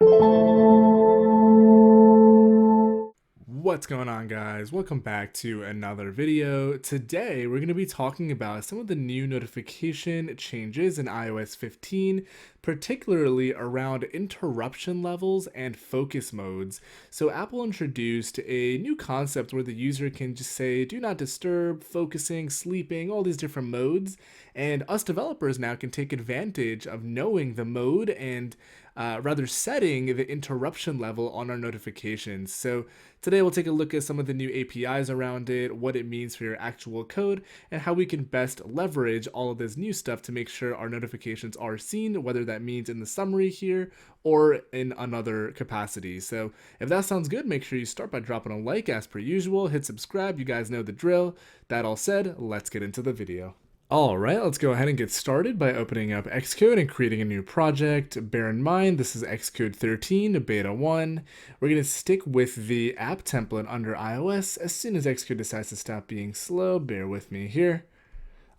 What's going on, guys? Welcome back to another video. Today we're going to be talking about some of the new notification changes in iOS 15, particularly around interruption levels and focus modes. So Apple introduced a new concept where the user can just say do not disturb, focusing, sleeping, all these different modes, and us developers now can take advantage of knowing the mode and rather setting the interruption level on our notifications. So today we'll take a look at some of the new APIs around it, what it means for your actual code, and how we can best leverage all of this new stuff to make sure our notifications are seen, whether that means in the summary here or in another capacity. So if that sounds good, make sure you start by dropping a like as per usual, hit subscribe, you guys know the drill. That all said, let's get into the video. Alright, let's go ahead and get started by opening up Xcode and creating a new project. Bear in mind, this is Xcode 13, Beta 1. We're going to stick with the app template under iOS. As soon as Xcode decides to stop being slow, bear with me here.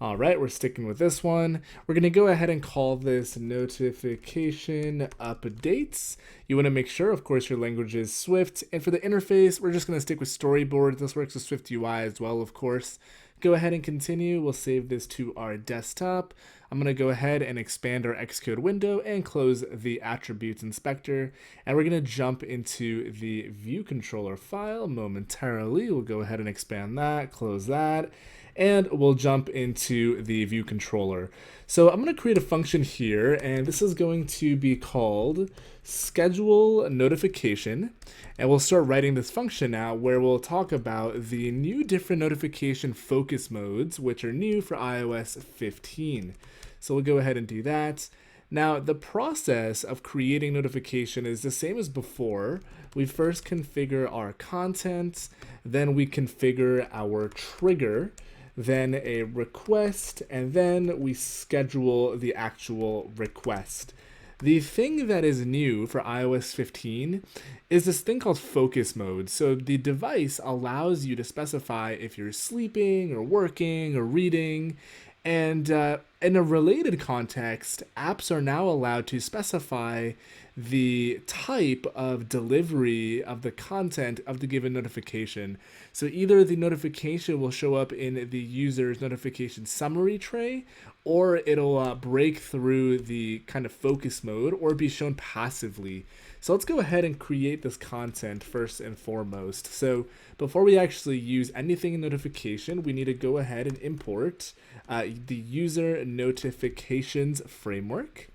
Alright, we're sticking with this one. We're going to go ahead and call this notification updates. You want to make sure, of course, your language is Swift. And for the interface, we're just going to stick with storyboard. This works with Swift UI as well, of course. Go ahead and continue. We'll save this to our desktop. I'm going to go ahead and expand our Xcode window and close the attributes inspector. And we're going to jump into the view controller file momentarily. We'll go ahead and expand that, close that, and we'll jump into the view controller. So I'm going to create a function here, and this is going to be called schedule notification. And we'll start writing this function now where we'll talk about the new different notification focus modes, which are new for iOS 15. So we'll go ahead and do that. Now, the process of creating notification is the same as before. We first configure our content, then we configure our trigger, then a request, and then we schedule the actual request. The thing that is new for iOS 15 is this thing called focus mode. So the device allows you to specify if you're sleeping or working or reading. And in a related context, apps are now allowed to specify the type of delivery of the content of the given notification. So either the notification will show up in the user's notification summary tray, or it'll break through the kind of focus mode or be shown passively. So let's go ahead and create this content first and foremost. So before we actually use anything in notification, we need to go ahead and import the user notifications framework.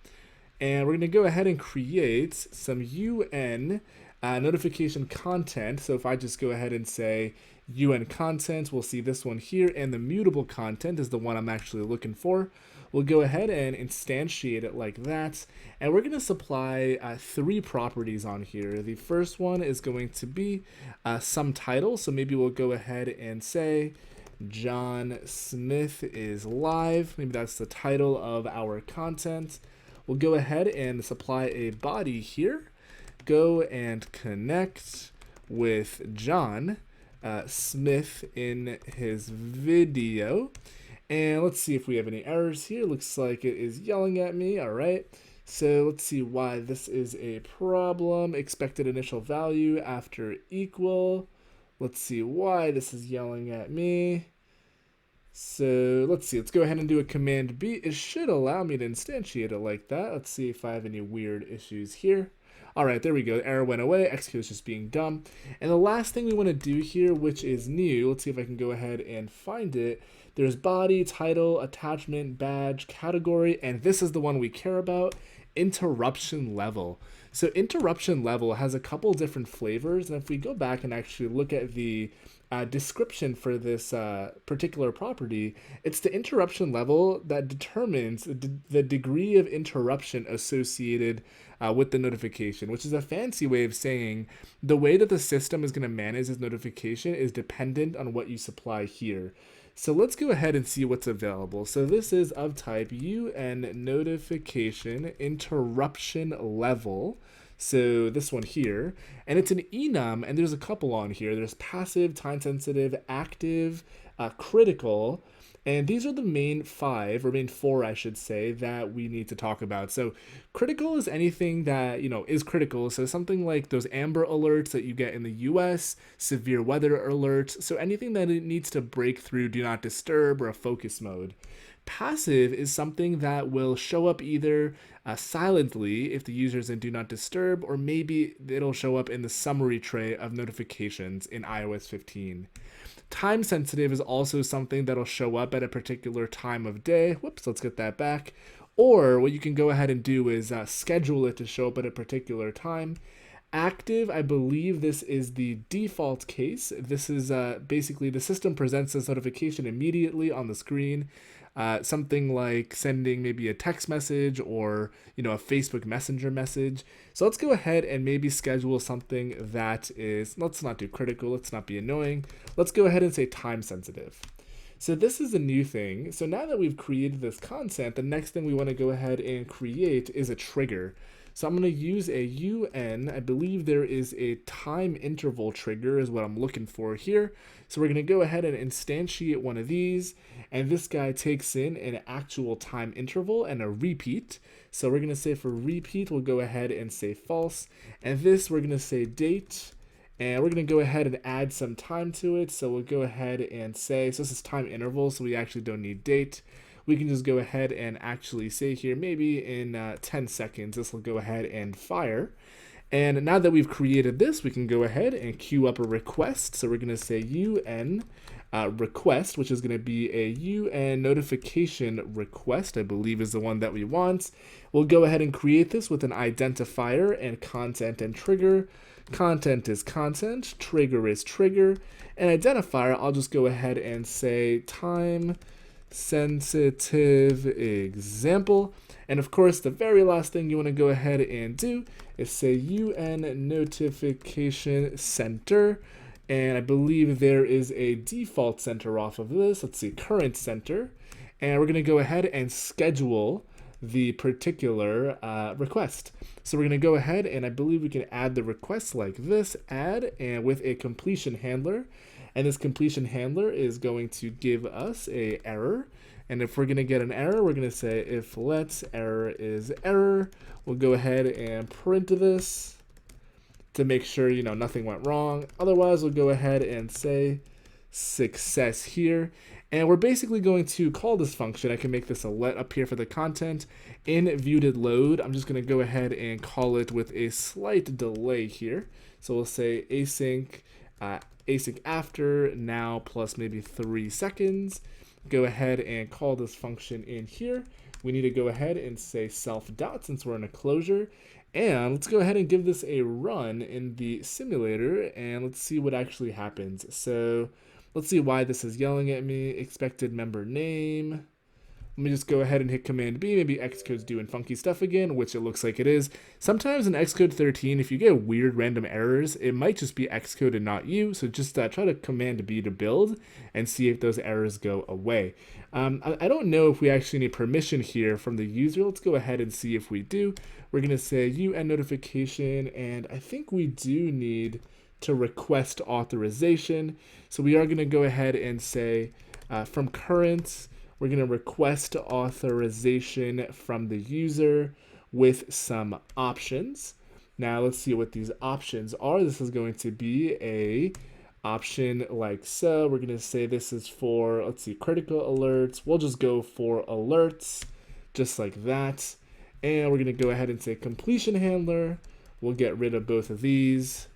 And we're going to go ahead and create some UN notification content. So if I just go ahead and say UN content, we'll see this one here, and the mutable content is the one I'm actually looking for. We'll go ahead and instantiate it like that, and we're going to supply three properties on here. The first one is going to be some title, so maybe we'll go ahead and say John Smith is live. Maybe that's the title of our content. We'll go ahead and supply a body here. Go and connect with John Smith in his video. And let's see if we have any errors here. Looks like it is yelling at me. All right. So let's see why this is a problem. Expected initial value after equal. Let's see why this is yelling at me. So let's see, let's go ahead and do a command B. It should allow me to instantiate it like that. Let's see if I have any weird issues here. All right, there we go. The error went away. Xcode is just being dumb. And the last thing we want to do here, which is new, let's see if I can go ahead and find it. There's body, title, attachment, badge, category, and this is the one we care about, interruption level. So interruption level has a couple different flavors, and if we go back and actually look at the description for this particular property, it's the interruption level that determines the degree of interruption associated with the notification, which is a fancy way of saying the way that the system is going to manage this notification is dependent on what you supply here. So let's go ahead and see what's available. So this is of type UN notification interruption level. So this one here, and it's an enum, and there's a couple on here. There's passive, time sensitive, active, critical, And these are the main five, or main four, I should say, that we need to talk about. So, critical is anything that, is critical. So, something like those Amber alerts that you get in the US, severe weather alerts. So, anything that it needs to break through do not disturb or a focus mode. Passive is something that will show up either silently if the user is in do not disturb, or maybe it'll show up in the summary tray of notifications in iOS 15. Time sensitive is also something that'll show up at a particular time of day. Whoops, let's get that back. Or what you can go ahead and do is schedule it to show up at a particular time. Active, I believe this is the default case. This is basically the system presents this notification immediately on the screen. Something like sending maybe a text message or a Facebook Messenger message. So let's go ahead and maybe schedule something that is, let's not do critical, let's not be annoying. Let's go ahead and say time sensitive. So this is a new thing. So now that we've created this content, the next thing we want to go ahead and create is a trigger. So I'm going to use a UN. I believe there is a time interval trigger is what I'm looking for here. So we're going to go ahead and instantiate one of these. And this guy takes in an actual time interval and a repeat. So we're going to say for repeat, we'll go ahead and say false. And this, we're going to say date. And we're going to go ahead and add some time to it. So we'll go ahead and say, so this is time interval, so we actually don't need date. We can just go ahead and actually say here, maybe in 10 seconds, this will go ahead and fire. And now that we've created this, we can go ahead and queue up a request. So we're going to say UN request, which is going to be a UN notification request, I believe is the one that we want. We'll go ahead and create this with an identifier and content and trigger. Content is content, trigger is trigger, and identifier, I'll just go ahead and say time sensitive example. And of course, the very last thing you want to go ahead and do is say UN notification center. And I believe there is a default center off of this. Let's see, current center. And we're going to go ahead and schedule the particular request. So we're going to go ahead and I believe we can add the request like this, add, and with a completion handler. And this completion handler is going to give us a error. And if we're going to get an error, we're going to say if let's error is error. We'll go ahead and print this to make sure, nothing went wrong. Otherwise, we'll go ahead and say success here. And we're basically going to call this function. I can make this a let up here for the content. In viewDid load, I'm just going to go ahead and call it with a slight delay here. So we'll say async after now plus maybe 3 seconds. Go ahead and call this function in here. We need to go ahead and say self dot since we're in a closure. And let's go ahead and give this a run in the simulator and let's see what actually happens. So let's see why this is yelling at me. Expected member name. Let me just go ahead and hit Command B. Maybe Xcode's doing funky stuff again, which it looks like it is. Sometimes in Xcode 13, if you get weird random errors, it might just be Xcode and not you. So just try to Command B to build and see if those errors go away. I don't know if we actually need permission here from the user. Let's go ahead and see if we do. We're going to say UN notification, and I think we do need to request authorization. So we are going to go ahead and say from current, we're going to request authorization from the user with some options. Now let's see what these options are. This is going to be a option like so. We're going to say this is for, let's see, critical alerts. We'll just go for alerts, just like that. And we're going to go ahead and say completion handler. We'll get rid of both of these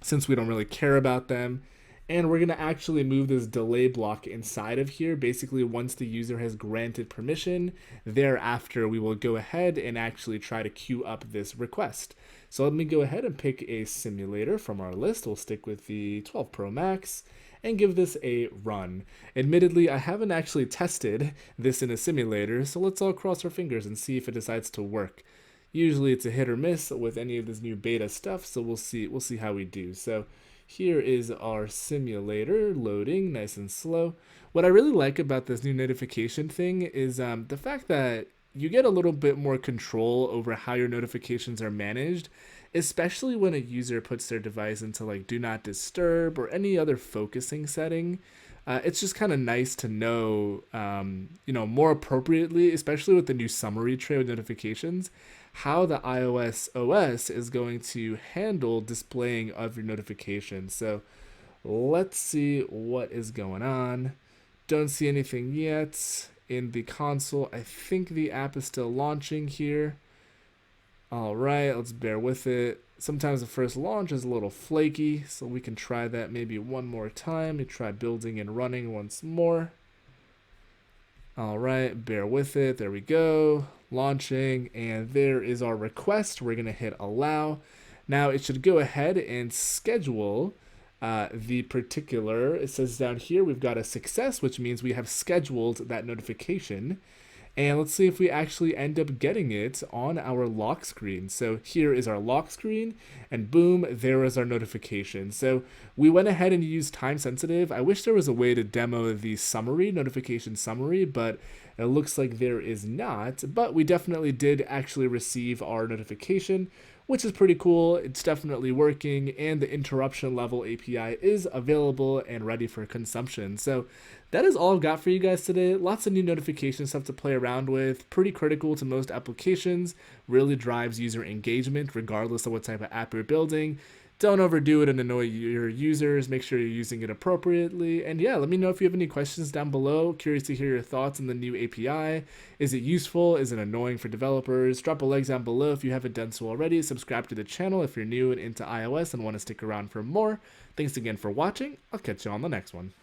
since we don't really care about them. And we're going to actually move this delay block inside of here. Basically, once the user has granted permission, thereafter, we will go ahead and actually try to queue up this request. So let me go ahead and pick a simulator from our list. We'll stick with the 12 Pro Max and give this a run. Admittedly, I haven't actually tested this in a simulator, so let's all cross our fingers and see if it decides to work. Usually it's a hit or miss with any of this new beta stuff, so we'll see how we do. So here is our simulator loading nice and slow. What I really like about this new notification thing is the fact that you get a little bit more control over how your notifications are managed, especially when a user puts their device into like do not disturb or any other focusing setting. It's just kind of nice to know, more appropriately, especially with the new summary tray with notifications, how the iOS OS is going to handle displaying of your notifications. So let's see what is going on. Don't see anything yet in the console. I think the app is still launching here. All right, let's bear with it. Sometimes the first launch is a little flaky, so we can try that maybe one more time. We try building and running once more. All right, bear with it. There we go. Launching, and there is our request. We're going to hit allow. Now it should go ahead and schedule the particular, it says down here, we've got a success, which means we have scheduled that notification. And let's see if we actually end up getting it on our lock screen. So here is our lock screen, and boom, there is our notification. So we went ahead and used time sensitive. I wish there was a way to demo the summary, notification summary, but it looks like there is not. But we definitely did actually receive our notification, which is pretty cool. It's definitely working, and the interruption level API is available and ready for consumption. So that is all I've got for you guys today. Lots of new notification stuff to play around with. Pretty critical to most applications. Really drives user engagement regardless of what type of app you're building. Don't overdo it and annoy your users. Make sure you're using it appropriately. And yeah, let me know if you have any questions down below. Curious to hear your thoughts on the new API. Is it useful? Is it annoying for developers? Drop a like down below if you haven't done so already. Subscribe to the channel if you're new and into iOS and want to stick around for more. Thanks again for watching. I'll catch you on the next one.